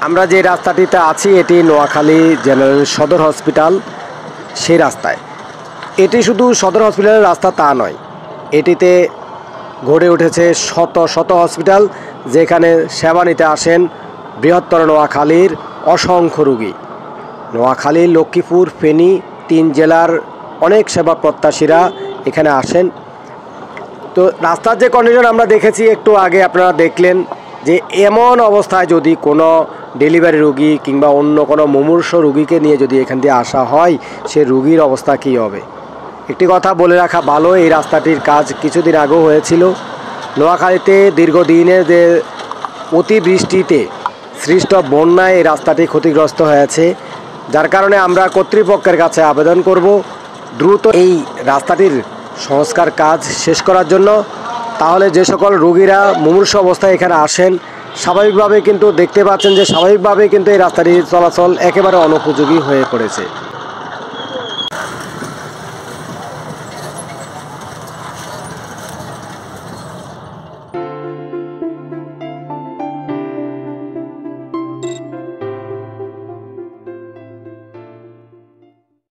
আমরা যে রাস্তাটিতে আছি এটি নোয়াখালী জেনারেল সদর হসপিটাল সেই রাস্তায়। এটি শুধু সদর হসপিটালের রাস্তা তা নয়, এটিতে গড়ে উঠেছে শত শত হসপিটাল, যেখানে সেবা নিতে আসেন বৃহত্তর নোয়াখালীর অসংখ্য রোগী। নোয়াখালী, লক্ষ্মীপুর, ফেনী 3 জেলার অনেক সেবা প্রত্যাশীরা এখানে আসেন। তো রাস্তার যে কন্ডিশন আমরা দেখেছি একটু আগে, আপনারা দেখলেন যে এমন অবস্থায় যদি কোনো ডেলিভারি রোগী কিংবা অন্য কোনো মুমূর্ষ রোগীকে নিয়ে যদি এখান দিয়ে আসা হয়, সে রোগীর অবস্থা কী হবে। একটি কথা বলে রাখা ভালো, এই রাস্তাটির কাজ কিছুদিন আগেও হয়েছিল। নোয়াখালীতে দীর্ঘদিনের যে অতিবৃষ্টিতে সৃষ্ট বন্যায় এই রাস্তাটি ক্ষতিগ্রস্ত হয়েছে, যার কারণে আমরা কর্তৃপক্ষের কাছে আবেদন করব দ্রুত এই রাস্তাটির সংস্কার কাজ শেষ করার জন্য। তাহলে যে সকল রোগীরা মুমূর্ষ অবস্থায় এখানে আসেন, স্বাভাবিকভাবে কিন্তু দেখতে পাচ্ছেন যে স্বাভাবিকভাবে কিন্তু এই রাস্তাটির চলাচল একেবারে অনুপযোগী হয়ে পড়েছে।